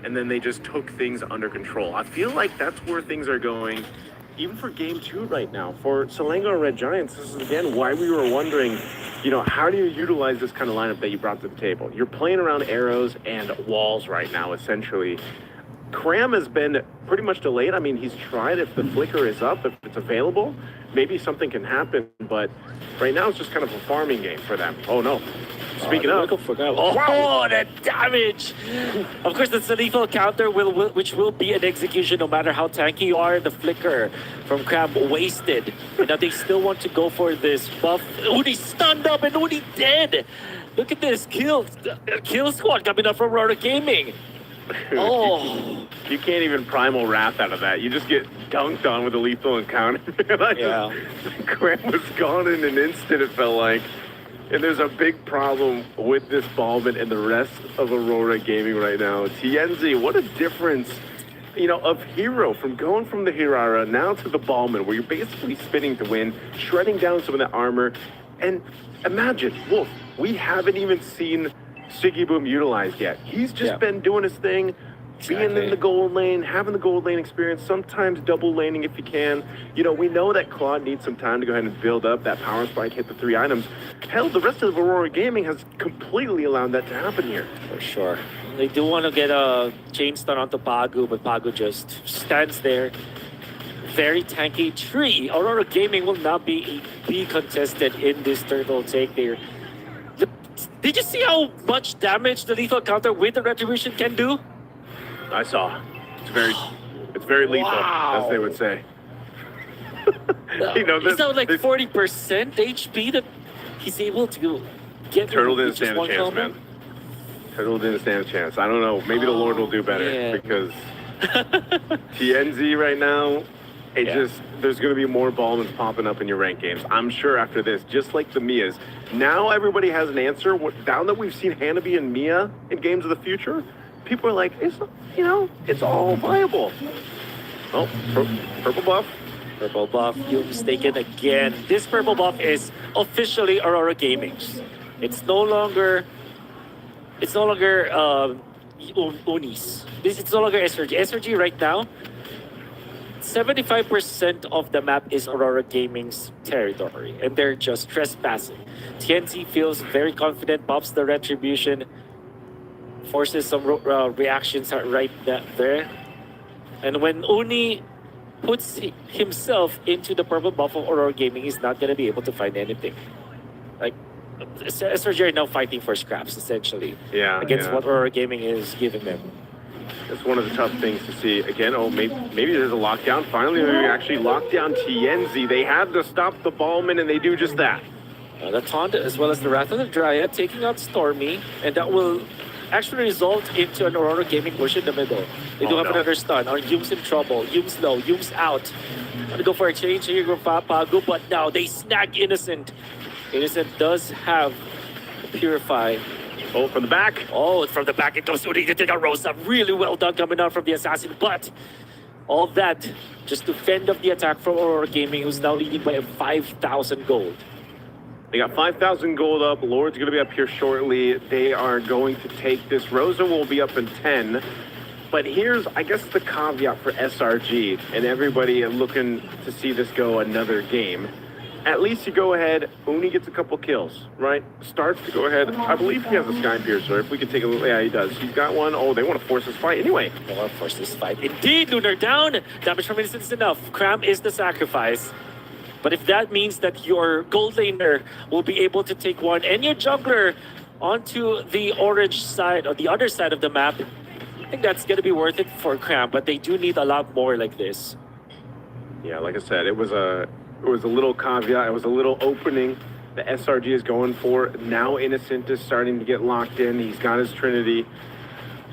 and then they just took things under control. I feel like that's where things are going, even for game 2 right now. For Selengo and Red Giants, this is again why we were wondering, how do you utilize this kind of lineup that you brought to the table? You're playing around arrows and walls right now, essentially. Cram has been pretty much delayed. I mean, he's tried if the flicker is up, if it's available, maybe something can happen, but right now it's just kind of a farming game for them. Oh no. Speaking of, the damage! Of course, that's the lethal counter, which will be an execution no matter how tanky you are. The flicker from Crab wasted. And now they still want to go for this buff. Uni stunned up and Uni dead! Look at this kill squad coming up from Aurora Gaming. Oh. You can't even primal wrath out of that. You just get dunked on with a lethal encounter. Cram was gone in an instant, it felt like. And there's a big problem with this Ballman and the rest of Aurora Gaming right now. TNZ, what a difference, of hero from going from the Hirara now to the Ballman, where you're basically spinning to win, shredding down some of the armor. And imagine, Wolf, we haven't even seen Siggy Boom utilized yet. He's just been doing his thing, being in the gold lane, having the gold lane experience, sometimes double laning if you can. We know that Claude needs some time to go ahead and build up that power spike, hit the 3 items. Hell, the rest of Aurora Gaming has completely allowed that to happen here. For sure. They do want to get a chain stun onto Pagu, but Pagu just stands there. Very tanky tree. Aurora Gaming will not be contested in this turtle take there. Did you see how much damage the lethal counter with the retribution can do? I saw. It's very lethal, as they would say. He's now like 40% HP that he's able to get. Turtle didn't stand a chance, man. Turtle didn't stand a chance. I don't know. Maybe the Lord will do better because TNZ right now, there's going to be more Ballmans popping up in your ranked games. I'm sure after this, just like the Mias. Now everybody has an answer. Now that we've seen Hanabi and Mia in games of the future, people are like, it's all viable. Oh, purple buff. Purple buff, you're mistaken again. This purple buff is officially Aurora Gaming's. It's no longer Uni's. It's no longer SRG. SRG right now, 75% of the map is Aurora Gaming's territory, and they're just trespassing. TNC feels very confident, pops the retribution, forces some reactions right there. And when Uni puts himself into the purple buff of Aurora Gaming, he's not going to be able to find anything. Like, SRG are now fighting for scraps, essentially. Against what Aurora Gaming is giving them. That's one of the tough things to see. Again, maybe there's a lockdown. Finally, we actually locked down TNZ. They had to stop the Ballman, and they do just that. The Taunt, as well as the Wrath of the Dryad, taking out Stormy, and that will actually result into an Aurora Gaming push in the middle. They do have another stun. Our Yume's in trouble. Yume's low. Yume's out. Gonna go for a change here from Pagu, but now they snag Innocent. Innocent does have Purify. Oh, from the back. Oh, from the back it goes to take out Rosa. Really well done coming out from the Assassin, but all that just to fend off the attack from Aurora Gaming, who's now leading by 5,000 gold. They got 5,000 gold up. Lord's going to be up here shortly. They are going to take this. Rosa will be up in 10. But here's, I guess, the caveat for SRG and everybody looking to see this go another game. At least you go ahead. Uni gets a couple kills, right? Starts to go ahead. I believe he has a Sky Piercer. If we could take a look. Yeah, he does. He's got one. Oh, they want to force this fight anyway. They want to force this fight. Indeed, Lunar down. Damage from Innocent is enough. Cram is the sacrifice. But if that means that your gold laner will be able to take one and your jungler onto the orange side or the other side of the map, I think that's going to be worth it for Cram, but they do need a lot more like this. Yeah, like I said, it was a little caveat. It was a little opening the SRG is going for. Now Innocent is starting to get locked in. He's got his Trinity.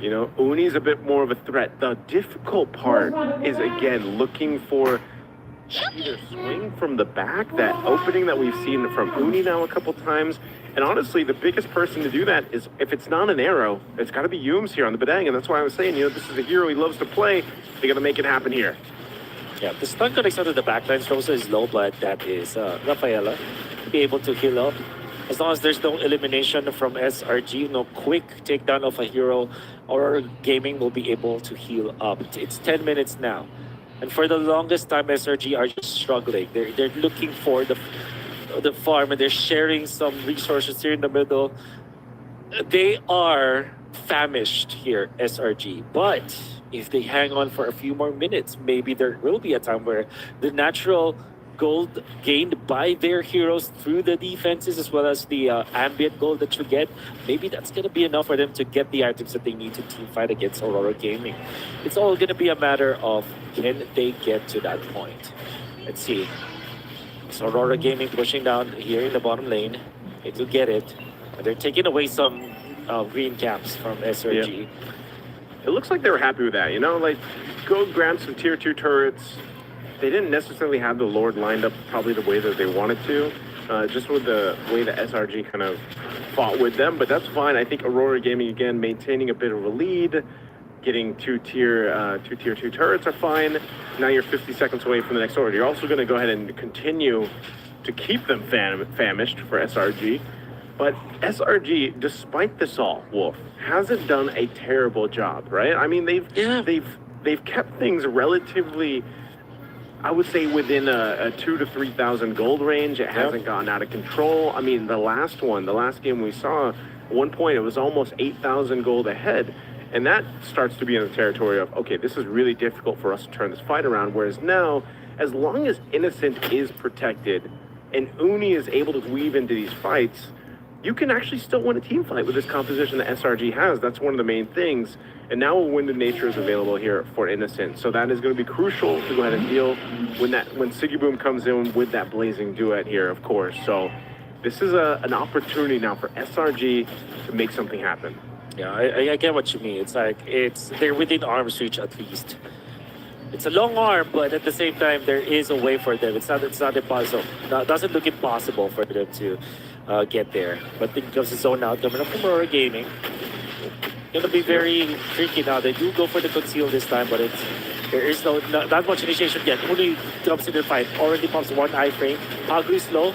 Uni's a bit more of a threat. The difficult part is, again, looking for either swing from the back, that opening that we've seen from Uni now a couple times. And honestly, the biggest person to do that is, if it's not an arrow, it's got to be Yumes here on the Bedang. And that's why I was saying, this is a hero he loves to play. They got to make it happen here. Yeah, the stun connects out of the backlines. Rosa is low, but that is Rafaela to be able to heal up. As long as there's no elimination from SRG, no quick takedown of a hero, Aurora Gaming will be able to heal up. It's 10 minutes now. And for the longest time, SRG are just struggling. They're looking for the farm, and they're sharing some resources here in the middle. They are famished here, SRG. But if they hang on for a few more minutes, maybe there will be a time where the natural gold gained by their heroes through the defenses, as well as the ambient gold that you get, maybe that's going to be enough for them to get the items that they need to team fight against Aurora Gaming. It's all going to be a matter of, can they get to that point? Let's see. So Aurora Gaming pushing down here in the bottom lane. They do get it. They're taking away some green caps from SRG. Yep. It looks like they were happy with that, you know, like go grab some tier 2 turrets. They didn't necessarily have the Lord lined up probably the way that they wanted to, just with the way the SRG kind of fought with them, but that's fine. I think Aurora Gaming, again, maintaining a bit of a lead, getting two tier 2 turrets are fine. Now you're 50 seconds away from the next order. You're also going to go ahead and continue to keep them famished for SRG. But SRG, despite this all, Wolf, hasn't done a terrible job, right? I mean, they've kept things relatively, I would say, within a 2,000 to 3,000 gold range. It hasn't gotten out of control. I mean, the last game we saw, at one point it was almost 8,000 gold ahead. And that starts to be in the territory of, okay, this is really difficult for us to turn this fight around. Whereas now, as long as Innocent is protected and Uni is able to weave into these fights, you can actually still win a team fight with this composition that SRG has. That's one of the main things. And now Wind of Nature is available here for Innocent. So that is going to be crucial to go ahead and deal when Siggy Boom comes in with that blazing duet here, of course. So this is an opportunity now for SRG to make something happen. Yeah, I get what you mean. It's like they're within arm's reach at least. It's a long arm, but at the same time, there is a way for them. It's not impossible. It doesn't look impossible for them to get there. But then comes the zone out coming up from Aurora Gaming. Gonna be very tricky now. They do go for the conceal this time, but there is not much initiation yet. Only jumps in the fight. Already pops one iframe. Pagu is low,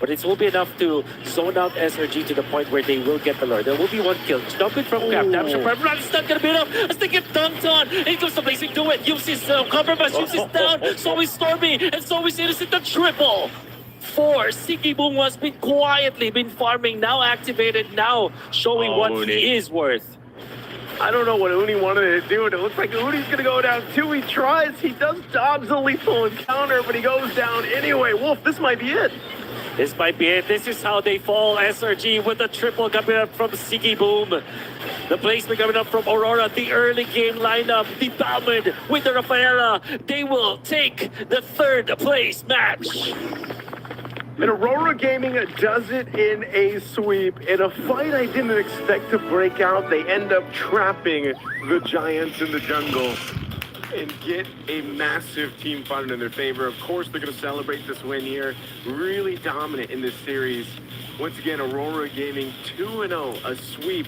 but it will be enough to zone out SRG to the point where they will get the Lord. There will be one kill. Jumping from Crab. Damage from Crab. It's not gonna be enough as they get dunked on. In comes the blazing duet. Uses compromise. Uses down. So is Stormy, and so is Innocent. The triple. For Siggy Boom has been quietly farming, now activated, now showing what Uni. he is worth. I don't know what Uni wanted to do, and it looks like Uni's going to go down too. He tries, he does dodge the lethal encounter, but he goes down anyway. Wolf, this might be it. This might be it. This is how they fall. SRG with the triple coming up from Siggy Boom. The placement coming up from Aurora. The early game lineup. The Balmond with the Rafaela. They will take the third place match. And Aurora Gaming does it in a sweep. In a fight I didn't expect to break out, they end up trapping the Giants in the jungle and get a massive team fight in their favor. Of course, they're going to celebrate this win here. Really dominant in this series. Once again, Aurora Gaming 2-0, a sweep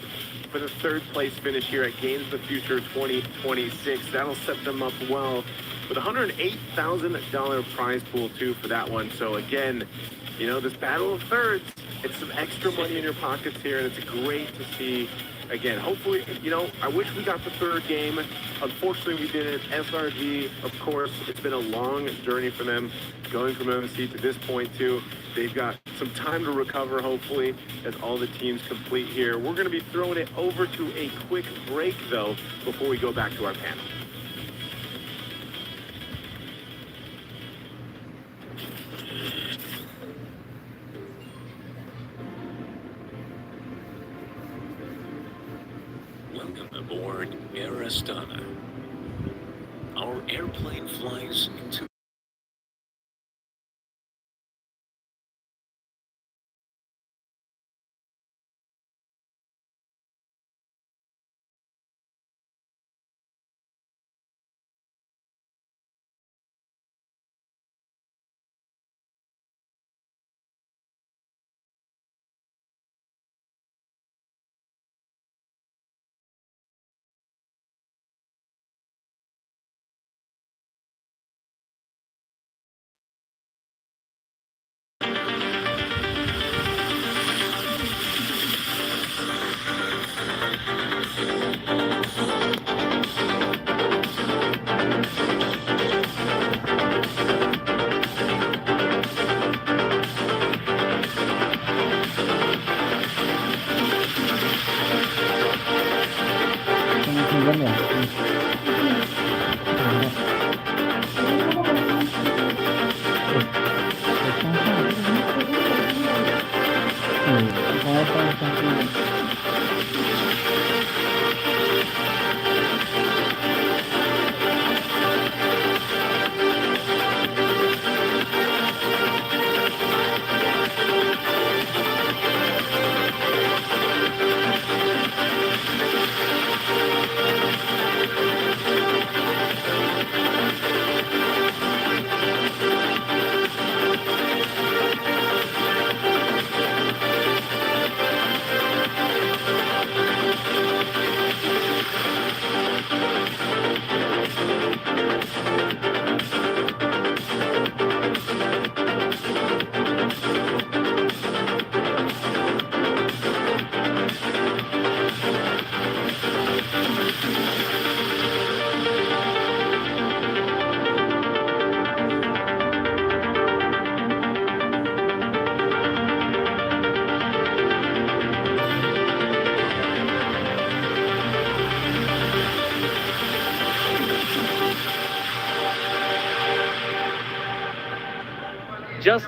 for the third place finish here at Games of the Future 2026. That'll set them up well with a $108,000 prize pool too for that one. So again, you know, this battle of thirds, it's some extra money in your pockets here, and it's great to see. Again, hopefully, you know, I wish we got the third game. Unfortunately, we didn't. SRG, of course, it's been a long journey for them, going from MC to this point, too. They've got some time to recover, hopefully, as all the teams complete here. We're going to be throwing it over to a quick break, though, before we go back to our panel. Welcome aboard Air Astana. Our airplane flies into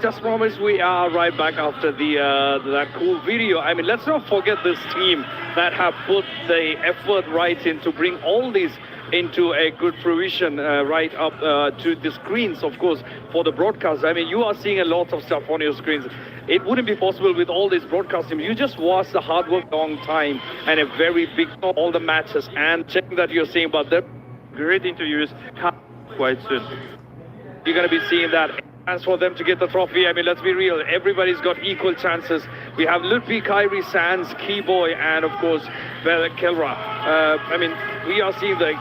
Just promise we are right back after that cool video. I mean, let's not forget this team that have put the effort right in to bring all these into a good fruition right up to the screens, of course, for the broadcast. I mean, you are seeing a lot of stuff on your screens. It wouldn't be possible with all these broadcasting. You just watch the hard work, long time, and a very big all the matches and checking that you're seeing about the great interviews quite soon. You're going to be seeing that. As for them to get the trophy, I mean, let's be real, everybody's got equal chances. We have Ludwig, Kyrie, Sands, Keyboy, and of course, Kelra. I mean, we are seeing the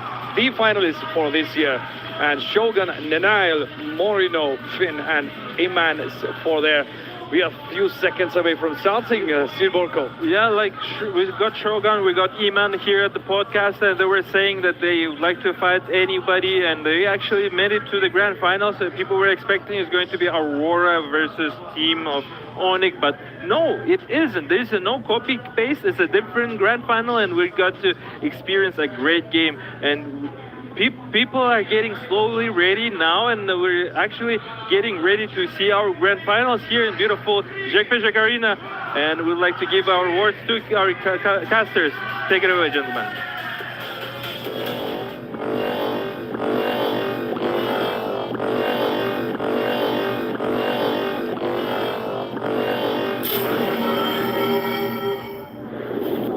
finalists for this year. And Shogun, Nenail, Morino, Finn, and Iman for their. We are a few seconds away from starting, Silborko. Yeah, like we got Shogun, we got Iman here at the podcast, and they were saying that they would like to fight anybody, and they actually made it to the grand final. So people were expecting it's going to be Aurora versus team of Onic, but no, it isn't. There's no copy paste. It's a different grand final, and we got to experience a great game. And people are getting slowly ready now, and we're actually getting ready to see our grand finals here in beautiful Jack Arena. And we'd like to give our awards to our casters. Take it away, gentlemen.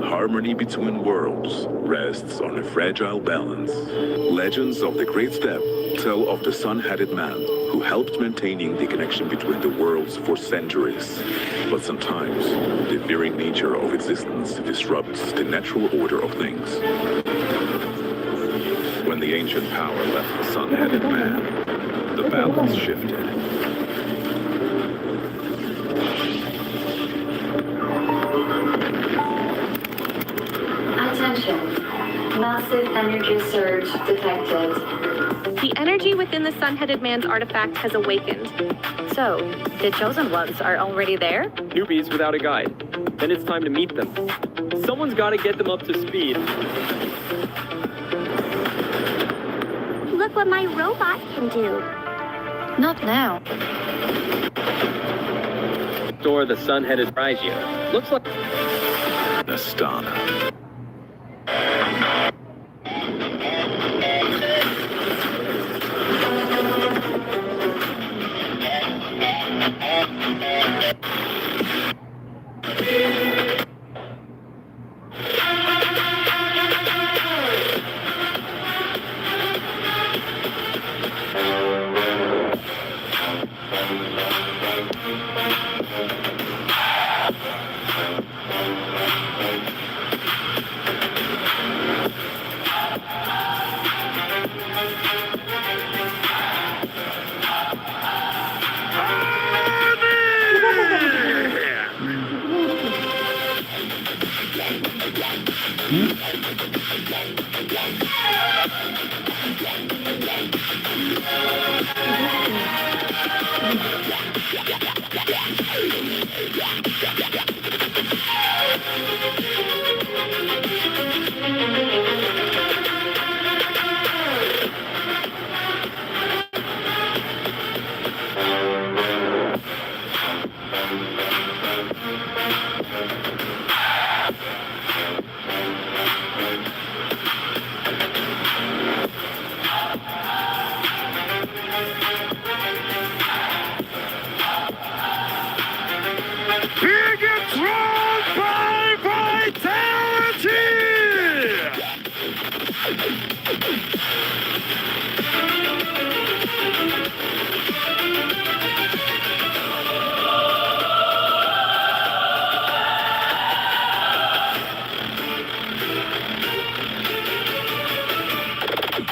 Harmony between worlds rests on a fragile balance. Legends of the Great Step tell of the sun-headed man who helped maintaining the connection between the worlds for centuries. But sometimes, the very nature of existence disrupts the natural order of things. When the ancient power left the sun-headed man, the balance shifted. Massive energy surge detected. The energy within the sun-headed man's artifact has awakened. So, the chosen ones are already there? Newbies without a guide. Then it's time to meet them. Someone's got to get them up to speed. Look what my robot can do. Not now. Or the sun-headed Frigio. Looks like Astana.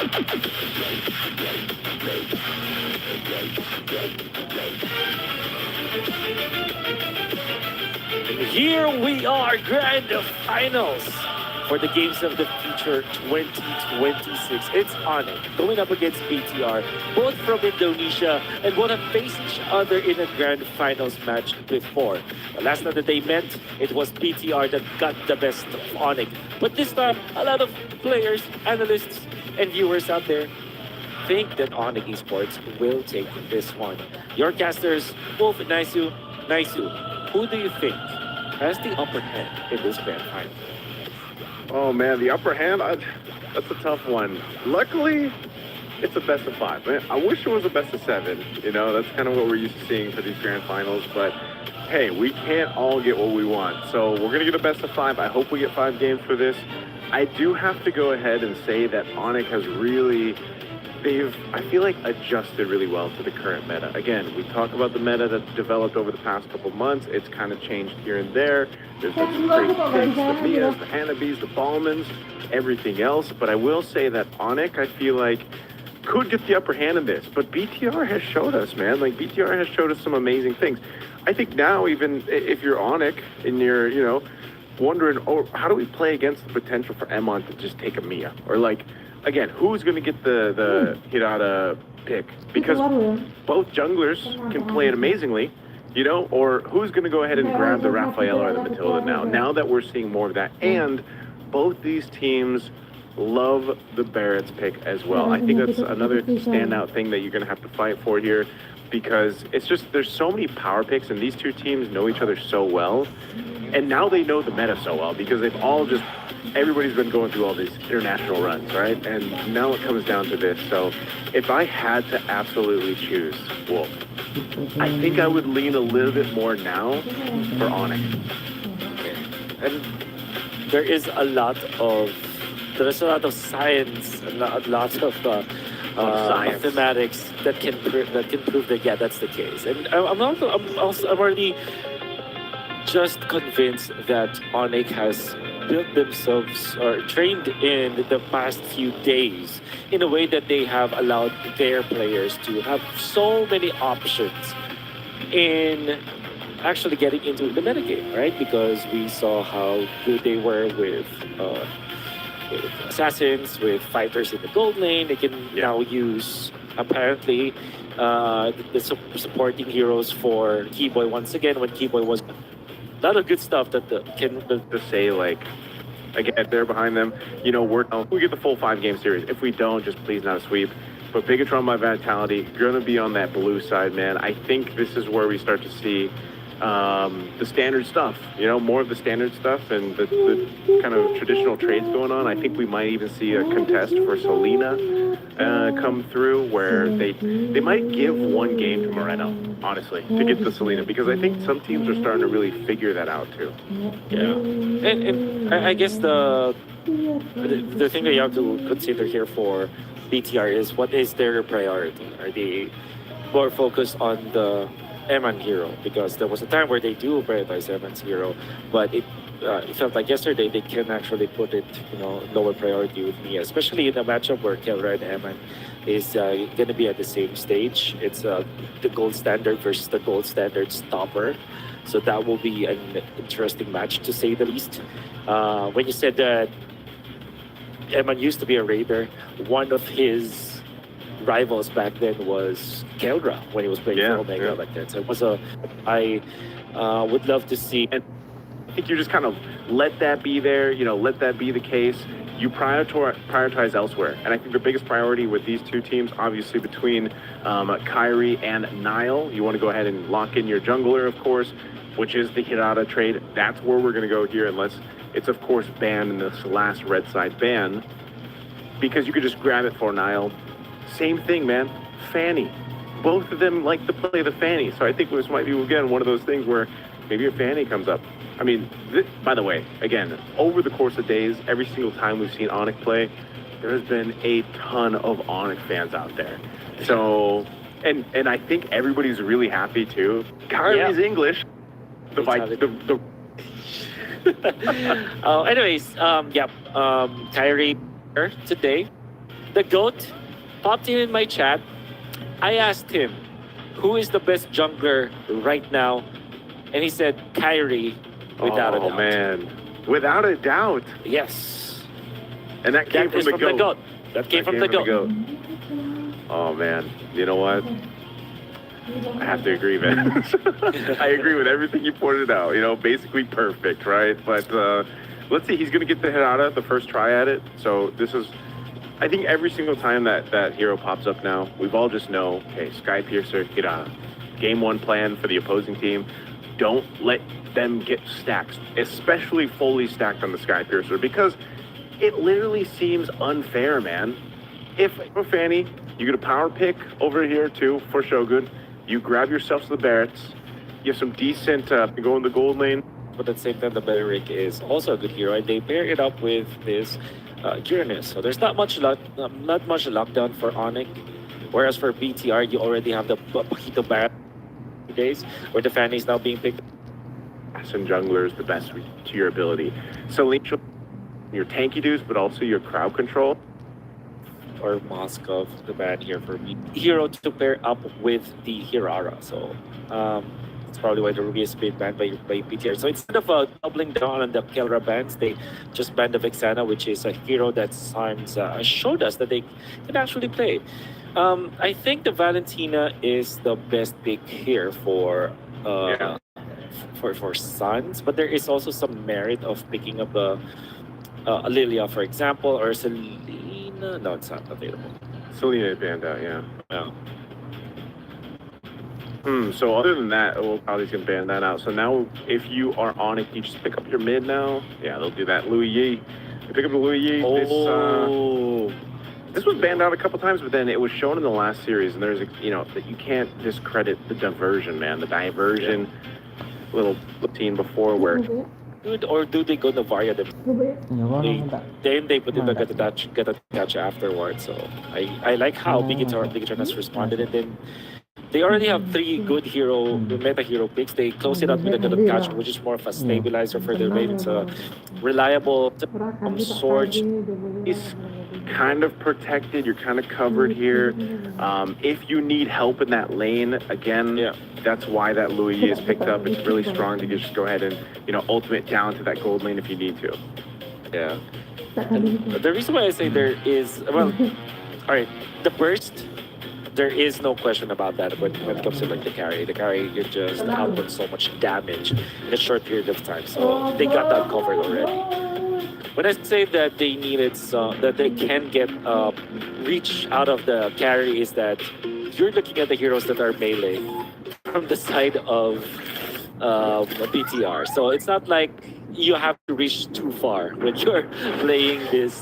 And here we are, grand finals for the Games of the Future 2026. It's Onic going up against BTR, both from Indonesia, and both have faced each other in a grand finals match before. The last time that they met, it was BTR that got the best of Onic. But this time, a lot of players, analysts, and viewers out there think that Onic Esports will take this one. Your casters, Wolf and Naisu, who do you think has the upper hand in this grand final? Oh man, the upper hand, that's a tough one. Luckily, it's a best of 5. Man, I wish it was a best of 7. You know, that's kind of what we're used to seeing for these grand finals. But hey, we can't all get what we want. So we're going to get a best of 5. I hope we get 5 games for this. I do have to go ahead and say that Onic has really, I feel like, adjusted really well to the current meta. Again, we talk about the meta that's developed over the past couple months. It's kind of changed here and there. There's been some great picks, the Mias, the Hanabis, the Ballmans, everything else. But I will say that Onic, I feel like, could get the upper hand in this. But BTR has showed us, man. Like, BTR has showed us some amazing things. I think now, even if you're Onic and you're, you know, wondering, oh, how do we play against the potential for Emon to just take a Mia? Or like, again, who's going to get the Hirata pick? Because both junglers can play it amazingly, you know, or who's going to go ahead and grab the Raphael or the Matilda now that we're seeing more of that. And both these teams love the Barrett's pick as well. I think that's another standout thing that you're going to have to fight for here, because it's just, there's so many power picks, and these two teams know each other so well. And now they know the meta so well, because they've all just, everybody's been going through all these international runs, right? And now it comes down to this. So if I had to absolutely choose Wolf, I think I would lean a little bit more now for Onic. And there's a lot of science, and a lot of mathematics that can prove that that's the case. And I'm already just convinced that Onic has built themselves or trained in the past few days in a way that they have allowed their players to have so many options in actually getting into the metagame, right? Because we saw how good they were with assassins, with fighters in the gold lane. They can now use, apparently, the supporting heroes for Keyboy once again, when Keyboy was a lot of good stuff that to say, like, again, they're behind them. You know, we get the full 5-game series. If we don't, just please not a sweep. But Bigatron by Vitality, you're going to be on that blue side, man. I think this is where we start to see the standard stuff, you know, more of the standard stuff and the kind of traditional trades going on. I think we might even see a contest for Selena come through, where they might give 1 game to Moreno, honestly, to get the Selena, because I think some teams are starting to really figure that out too. Yeah, and I guess the thing that you have to consider here for BTR is, what is their priority? Are they more focused on the Eman hero? Because there was a time where they do prioritize Eman's hero, but it felt like yesterday they can actually put it, you know, lower priority with Mia, especially in a matchup where Kelra and Eman is going to be at the same stage. It's the gold standard versus the gold standard stopper, so that will be an interesting match, to say the least. When you said that Eman used to be a raider, one of his rivals back then was Kelra when he was playing for Omega back then. So it was I would love to see. And I think you just kind of let that be there, you know, let that be the case. You prioritize elsewhere. And I think the biggest priority with these two teams, obviously between Kyrie and Nile, you want to go ahead and lock in your jungler, of course, which is the Hirata trade. That's where we're going to go here, unless it's, of course, banned in this last red side ban, because you could just grab it for Nile. Same thing, man. Fanny. Both of them like to play the Fanny. So I think this might be, again, one of those things where maybe a Fanny comes up. I mean, by the way, again, over the course of days, every single time we've seen Onic play, there has been a ton of Onic fans out there. So, and I think everybody's really happy too. Kyrie's English. Anyways, Kyrie today the GOAT popped in my chat. I asked him, who is the best jungler right now? And he said, Kyrie, without a doubt. Oh, man. Without a doubt. Yes. And that came from the GOAT. That came from the GOAT. Oh, man. You know what? I have to agree, man. I agree with everything you pointed out. You know, basically perfect, right? But let's see. He's going to get the Hirata, the first try at it. So this is... I think every single time that hero pops up now, we've all just know, okay, Sky Piercer, Hirata. Game 1 plan for the opposing team. Don't let them get stacked, especially fully stacked on the Sky Piercer, because it literally seems unfair, man. If Fanny, you get a power pick over here too for Shogun, you grab yourself the Barretts, you have some decent, go in the gold lane. But at the same time, the Beric is also a good hero, and they pair it up with this Uranus. So there's not much lockdown for Onic, whereas for BTR, you already have the Pajito Barret days, where the Fanny is now being picked. And jungler is the best to your ability. So your tanky dudes, but also your crowd control. Or Moskov, the ban here for me. Hero to pair up with the Hirara. So that's probably why the Ruby is being banned by BTR. So instead of doubling down on the Kelra bans, they just banned the Vexana, which is a hero that Sims showed us that they can actually play. I think the Valentina is the best pick here for Suns, but there is also some merit of picking up a Lilia, for example, or Selena. No, it's not available. Selena banned out, yeah. So other than that, we'll probably gonna ban that out. So now, if you are on it, you just pick up your mid now. Yeah, they'll do that. Louis Yi. You pick up the Louis Yi. This was banned out a couple times, but then it was shown in the last series, and there's that you can't discredit the diversion, man. The diversion little routine before where. Or do they go to Varia then they put in get a touch afterwards. So I like how Bigatron has responded, and then they already have 3 good meta hero picks. They close it out with a good catch, which is more of a stabilizer for the lane. It's a reliable sword. He's kind of protected. You're kind of covered here. If you need help in that lane, again, that's why that Louis is picked up. It's really strong to just go ahead and ultimate down to that gold lane if you need to. Yeah. The reason why I say there is all right, the burst. There is no question about that when it comes to the carry. The carry, you just output so much damage in a short period of time. So they got that covered already. When I say that they needed that they can get reach out of the carry, is that you're looking at the heroes that are melee from the side of BTR. So it's not like you have to reach too far when you're playing this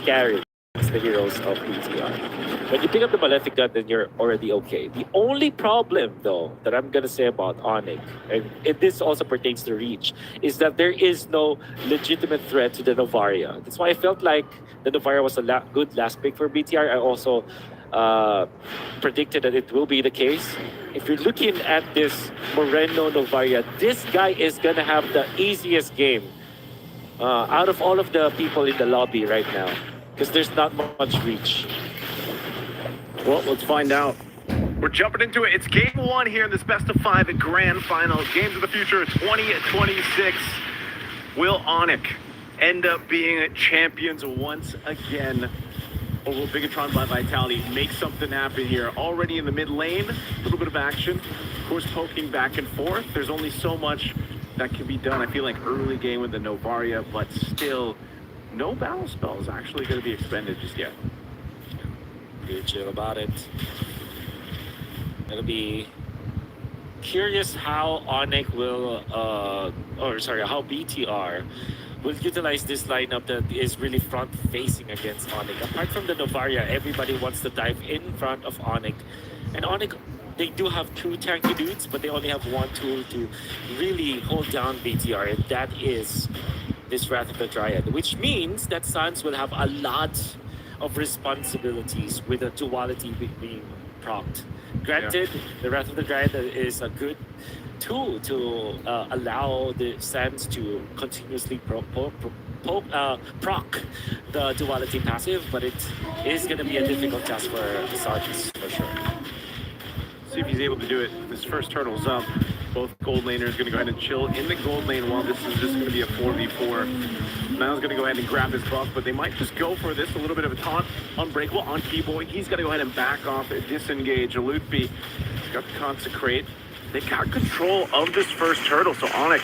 carry. It's the heroes of BTR. When you pick up the Maleficant, then you're already okay. The only problem, though, that I'm going to say about Onic, and this also pertains to Reach, is that there is no legitimate threat to the Novaria. That's why I felt like the Novaria was a good last pick for BTR. I also predicted that it will be the case. If you're looking at this Moreno Novaria, this guy is going to have the easiest game out of all of the people in the lobby right now, because there's not much reach. Well, let's find out. We're jumping into it. It's game 1 here in this best of 5 grand final. Games of the future 2026. Will Onic end up being champions once again? Or will Bigatron by Vitality make something happen here? Already in the mid lane, a little bit of action. Of course, poking back and forth. There's only so much that can be done. I feel like early game with the Novaria, but still, no battle spells actually going to be expended just yet. Good chill about it. Gonna be curious how Onic will, how BTR will utilize this lineup that is really front-facing against Onic. Apart from the Novaria, everybody wants to dive in front of Onic. And Onic, they do have 2 tanky dudes, but they only have 1 tool to really hold down BTR, and that is this Wrath of the Dryad, which means that Suns will have a lot of responsibilities with a duality being propped. Granted, the Wrath of the Dryad is a good tool to allow the Suns to continuously proc the duality passive, but it is going to be a difficult task for the Sergeants for sure. See if he's able to do it. This first turtle's up. Both gold laners going to go ahead and chill in the gold lane while this is just going to be a 4v4. Niall's going to go ahead and grab his buff, but they might just go for this. A little bit of a taunt. Unbreakable on Keyboy. He's got to go ahead and back off and disengage. Lutfi got the consecrate. They got control of this first turtle, so Onic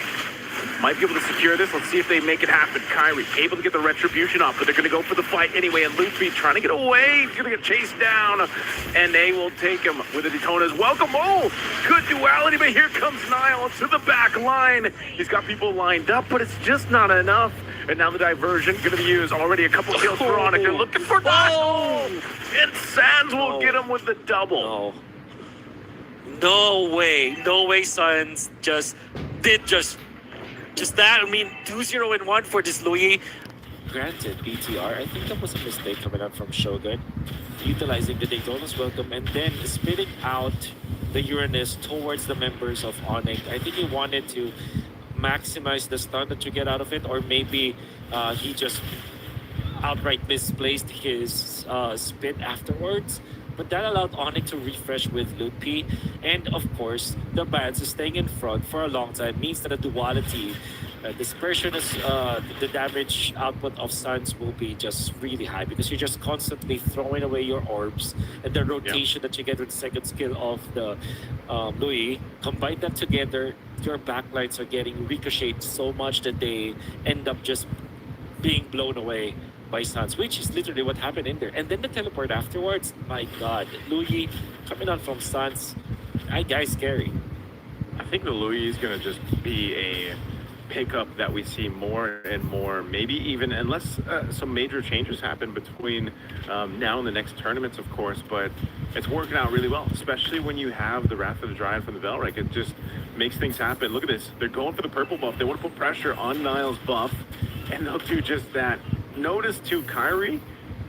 might be able to secure this. Let's see if they make it happen. Kyrie able to get the retribution off, but they're going to go for the fight anyway. And Lutfi trying to get away. He's going to get chased down, and they will take him with the Daytona's welcome. Oh, good duality, but here comes Niall to the back line. He's got people lined up, but it's just not enough. And now the diversion going to be used. Already a couple kills for Onic. They're looking for Niall. And Sands will get him with the double. No way, Suns just that. I mean, 2-0-1 for this Louis. Granted, BTR, I think that was a mistake coming up from Shogun, utilizing the Daytona's welcome and then spitting out the Uranus towards the members of Onic. I think he wanted to maximize the stun that you get out of it, or maybe he just outright misplaced his spit afterwards. But that allowed Onic to refresh with Lutfi. And of course, the Bans staying in front for a long time means that the duality, dispersion, is, the damage output of Suns will be just really high because you're just constantly throwing away your orbs, and the rotation that you get with the second skill of the Louis. Combine that together, your backlines are getting ricocheted so much that they end up just being blown away by Suns, which is literally what happened in there. And then the teleport afterwards, my god, Louis coming on from Suns, that guy's scary. I think the Louis is going to just be a pickup that we see more and more, maybe even unless some major changes happen between now and the next tournaments, of course, but it's working out really well, especially when you have the Wrath of the Dryad from the Velrek. It just makes things happen. Look at this. They're going for the purple buff. They want to put pressure on Niall's buff, and they'll do just that. Notice too, Kyrie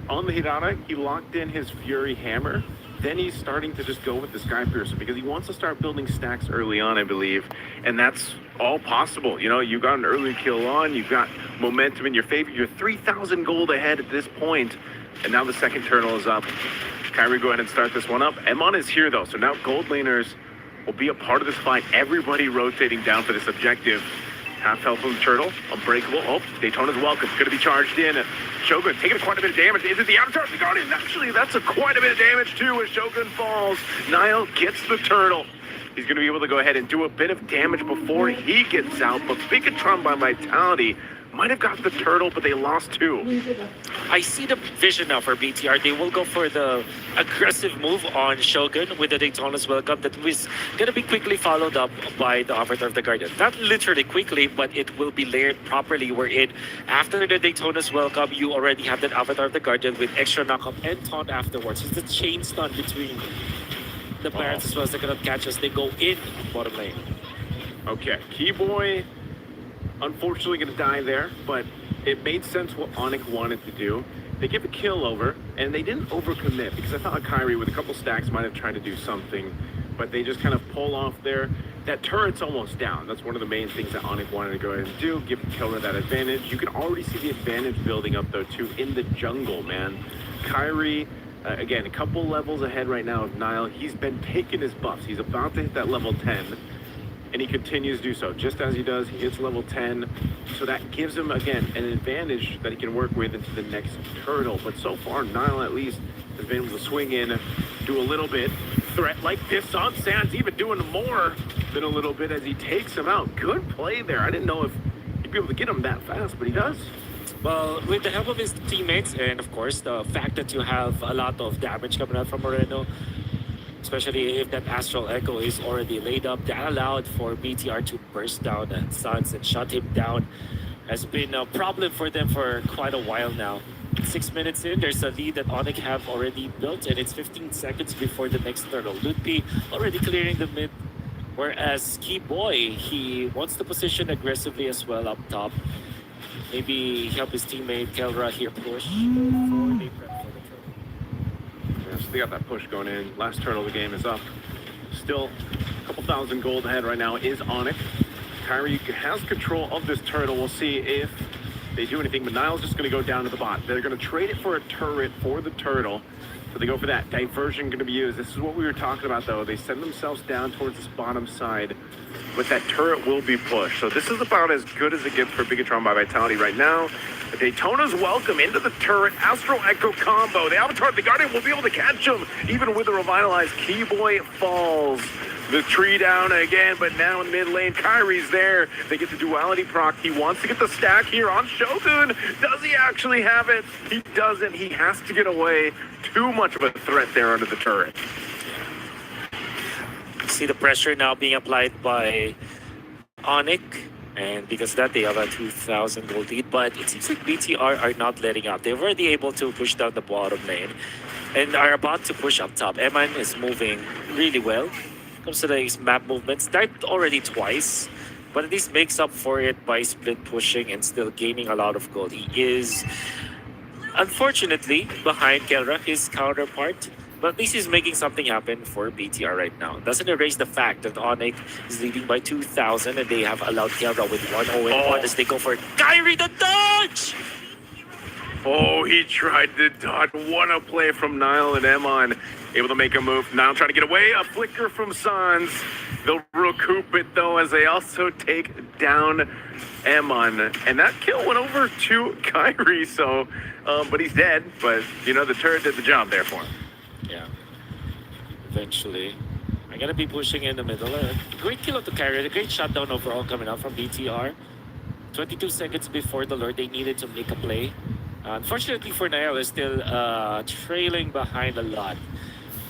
on the Hirana, he locked in his Fury Hammer. Then he's starting to just go with the Sky Piercer because he wants to start building stacks early on, I believe. And that's all possible. You know, you got an early kill on, you've got momentum in your favor. You're 3,000 gold ahead at this point. And now the second turtle is up. Kyrie, go ahead and start this one up. Emon is here though, so now gold laners will be a part of this fight. Everybody rotating down for this objective. Half health from the turtle, unbreakable. Oh, Daytona's welcome. Going to be charged in. Shogun taking quite a bit of damage. Is it the Avatar of the Guardian? Actually, that's quite a bit of damage too as Shogun falls. Niall gets the turtle. He's going to be able to go ahead and do a bit of damage before he gets out. But Bigatron by Vitality might have got the turtle, but they lost two. I see the vision now for BTR. They will go for the aggressive move on Shogun with the Daytona's welcome that was going to be quickly followed up by the Avatar of the Guardian. Not literally quickly, but it will be layered properly wherein after the Daytona's welcome, you already have that Avatar of the Guardian with extra knockup and taunt afterwards. It's a chain stun between the Barons as well as they cannot catch us. They go in bottom lane. Okay, Keyboy unfortunately going to die there, but it made sense what Onic wanted to do. They give a kill over, and they didn't overcommit because I thought Kyrie with a couple stacks might have tried to do something, but they just kind of pull off there. That turret's almost down. That's one of the main things that Onic wanted to go ahead and do, give the killer that advantage. You can already see the advantage building up though too in the jungle, man. Kyrie, again, a couple levels ahead right now of Niall. He's been taking his buffs. He's about to hit that level 10. And he continues to do so. Just as he does, he hits level 10. So that gives him, again, an advantage that he can work with into the next turtle. But so far, Niall at least has been able to swing in, do a little bit. Threat like this on Sands, even doing more than a little bit as he takes him out. Good play there. I didn't know if he'd be able to get him that fast, but he does. Well, with the help of his teammates, and of course, the fact that you have a lot of damage coming out from Moreno, especially if that Astral Echo is already laid up, that allowed for BTR to burst down at Suns and shut him down. Has been a problem for them for quite a while now. 6 minutes in, there's a lead that Onic have already built, and it's 15 seconds before the next turtle. Lutfi already clearing the mid, whereas Keyboy, he wants to position aggressively as well up top. Maybe help his teammate Kelra here push before they prep for the turtle. Yeah, so they got that push going in. Last turtle of the game is up. Still a couple thousand gold ahead right now is Onic. Kyrie has control of this turtle. We'll see if they do anything, but Niall's just going to go down to the bot. They're going to trade it for a turret for the turtle. So they go for that. Diversion going to be used. This is what we were talking about, though. They send themselves down towards this bottom side, but that turret will be pushed. So this is about as good as it gets for Bigatron by Vitality right now. Daytona's welcome into the turret. Astro Echo combo. The Avatar, the Guardian will be able to catch him, even with the revitalized Keyboy falls. The tree down again, but now in mid lane, Kyrie's there. They get the duality proc. He wants to get the stack here on Shogun. Does he actually have it? He doesn't. He has to get away. Too much of a threat there under the turret. See the pressure now being applied by Onic, and because of that they have a 2,000 gold lead, but it seems like BTR are not letting up. They're already able to push down the bottom lane and are about to push up top. Eman is moving really well. Comes to the map movements, died already twice, but at least makes up for it by split pushing and still gaining a lot of gold. He is unfortunately behind Kelra, his counterpart, but at least he's making something happen for BTR right now. Doesn't erase the fact that Onic is leading by 2,000 and they have allowed Kelra with 1-0-1 as they go for Kyrie the dodge! Oh, he tried to dodge. What a play from Niall and Emon. Able to make a move. Niall trying to get away. A flicker from Sans. They'll recoup it, though, as they also take down Emon. And that kill went over to Kyrie, so... but he's dead. But, you know, the turret did the job there for him. Yeah. Eventually. I gotta be pushing in the middle. Great kill of the carrier. A great shutdown overall coming out from BTR. 22 seconds before the Lord, they needed to make a play. Unfortunately for Niall, is still trailing behind a lot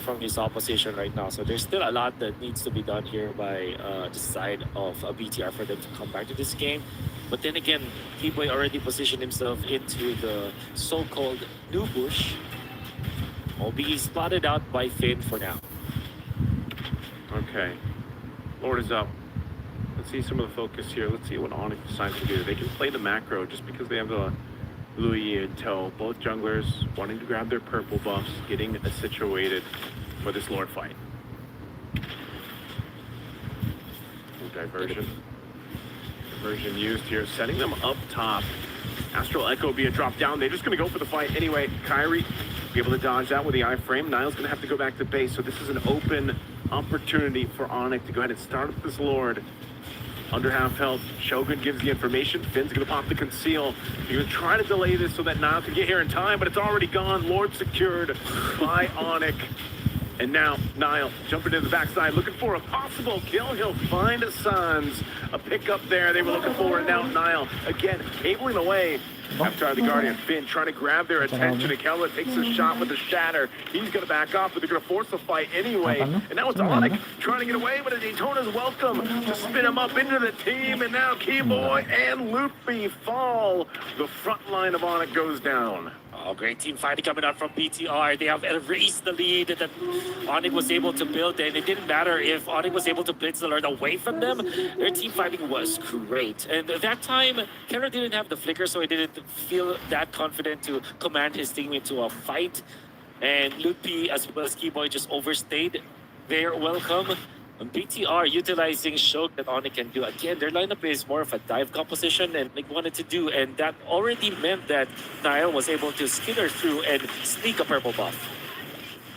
from his opposition right now. So there's still a lot that needs to be done here by the side of BTR for them to come back to this game. But then again, Keyboy already positioned himself into the so-called new bush. Will be spotted out by Finn for now. Okay. Lord is up. Let's see some of the focus here. Let's see what Onic decides to do. They can play the macro just because they have the Louis in tow. Both junglers wanting to grab their purple buffs, getting situated for this Lord fight. Ooh, diversion. Diversion used here, setting them up top. Astral Echo being dropped down. They're just going to go for the fight anyway. Kyrie be able to dodge that with the iframe. Niall's going to have to go back to base, so this is an open opportunity for Onic to go ahead and start with this Lord. Under half health, Shogun gives the information. Finn's gonna pop the conceal. He's gonna try to delay this so that Niall can get here in time, but it's already gone. Lord secured by Onic. And now Niall jumping to the backside, looking for a possible kill. He'll find Sans. A pickup there they were looking for, and now Niall again cabling away. After the Guardian, Finn trying to grab their attention, and Kelra takes a shot with the shatter. He's going to back off, but they're going to force a fight anyway. And now it's Onic trying to get away, but Daytona's welcome to spin him up into the team. And now Keyboy and Loopy fall. The front line of Onic goes down. Oh, great team fighting coming out from BTR. They have erased the lead that Onic was able to build, and it didn't matter if Onic was able to blitz the Lord away from them. Their team fighting was great. And at that time, Kelra didn't have the flicker, so he didn't feel that confident to command his team into a fight. And Lupi as well as Keyboy just overstayed their welcome. And BTR utilizing Shogun that Onic can do. Again, their lineup is more of a dive composition and they wanted to do, and that already meant that Niall was able to skitter through and sneak a purple buff.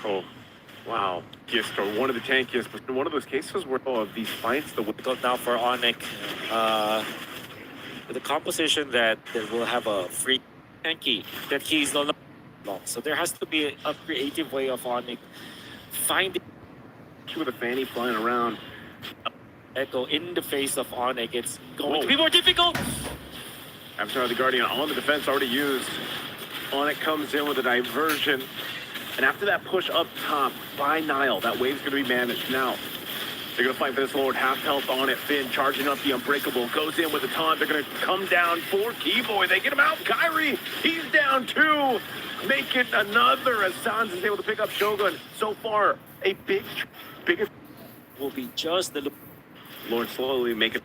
Oh, wow. Gist, or one of the tankiest, but in one of those cases where of these fights, the Difficult now for Onic. With the composition that they will have a free tanky that he's no longer long. So there has to be a creative way of Onic finding with a fanny flying around. Echo in the face of Onic. It's going to be more difficult. After the Guardian on the defense already used. Onic comes in with a diversion. And after that push up top by Niall, that wave's going to be managed. Now, they're going to fight for this Lord. Half health on it. Finn charging up the Unbreakable. Goes in with a taunt. They're going to come down for Keyboy. They get him out. Kyrie, he's down too. Make it another as Sans is able to pick up Shogun. So far, a biggest will be just the Lord slowly make it.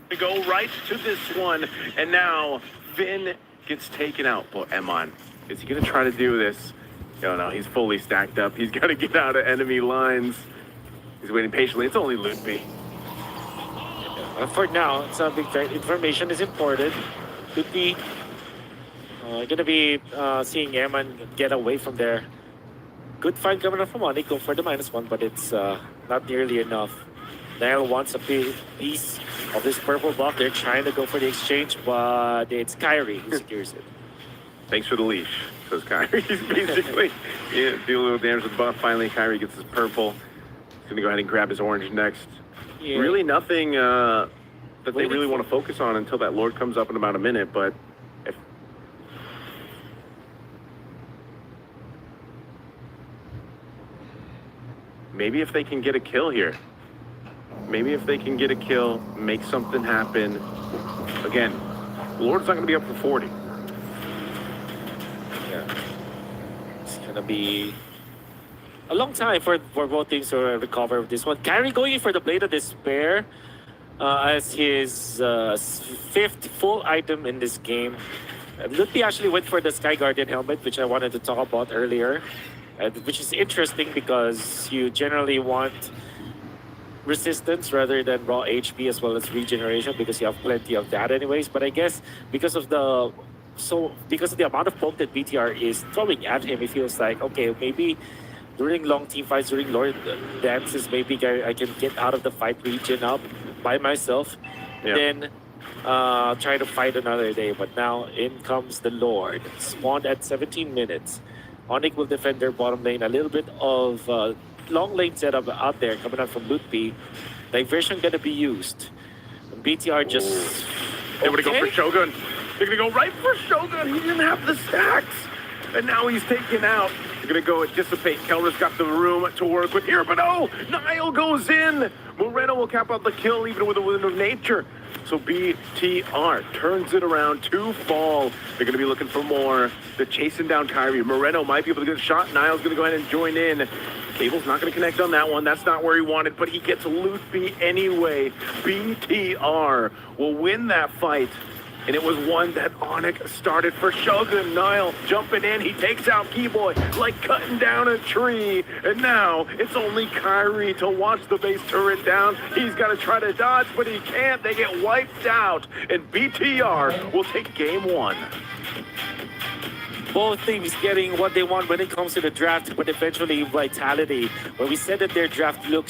To go right to this one. And now Finn gets taken out. Well, Emon, is he going to try to do this? No, he's fully stacked up. He's got to get out of enemy lines. He's waiting patiently. It's only Loopy. For now, it's a big threat. Information is important. Loopy Gonna be seeing Eman get away from there. Good find coming up from Onic, go for the -1, but it's not nearly enough. Niall wants a piece of this purple buff. They're trying to go for the exchange, but it's Kyrie who secures it. Thanks for the leash, says Kyrie. He's basically do a little damage with the buff. Finally, Kyrie gets his purple. He's going to go ahead and grab his orange next. Yeah. Really nothing that they really want to focus on until that Lord comes up in about a minute, but if maybe if they can get a kill here. Maybe if they can get a kill, make something happen. Again, Lord's not going to be up for 40. Yeah. It's going to be a long time for both teams to recover with this one. Kyrie going in for the Blade of Despair as his 5th full item in this game. Lutpi actually went for the Sky Guardian helmet, which I wanted to talk about earlier, which is interesting because you generally want resistance rather than raw HP as well as regeneration because you have plenty of that anyways. But I guess because of the amount of poke that BTR is throwing at him, it feels like, okay, maybe during long team fights, during Lord dances, maybe I can get out of the fight, regen up by myself, then try to fight another day. But now in comes the Lord, spawned at 17 minutes. Onic will defend their bottom lane. A little bit of long lane setup out there coming out from Lutpi. Diversion gonna be used. BTR just... They're gonna go for Shogun. They're gonna go right for Shogun. He didn't have the stacks. And now he's taken out. They're gonna go and dissipate. Keller's got the room to work with here, but oh! Niall goes in! Moreno will cap out the kill even with a wind of nature. So BTR turns it around, 2 fall. They're gonna be looking for more. They're chasing down Kyrie. Moreno might be able to get a shot. Niall's gonna go ahead and join in. Cable's not gonna connect on that one. That's not where he wanted, but he gets Lutpi anyway. BTR will win that fight. And it was one that Onic started for Shogun. Niall jumping in. He takes out Keyboy like cutting down a tree. And now it's only Kyrie to watch the base turret down. He's got to try to dodge, but he can't. They get wiped out. And BTR will take game 1. Both teams getting what they want when it comes to the draft, but eventually Vitality. When we said that their draft looks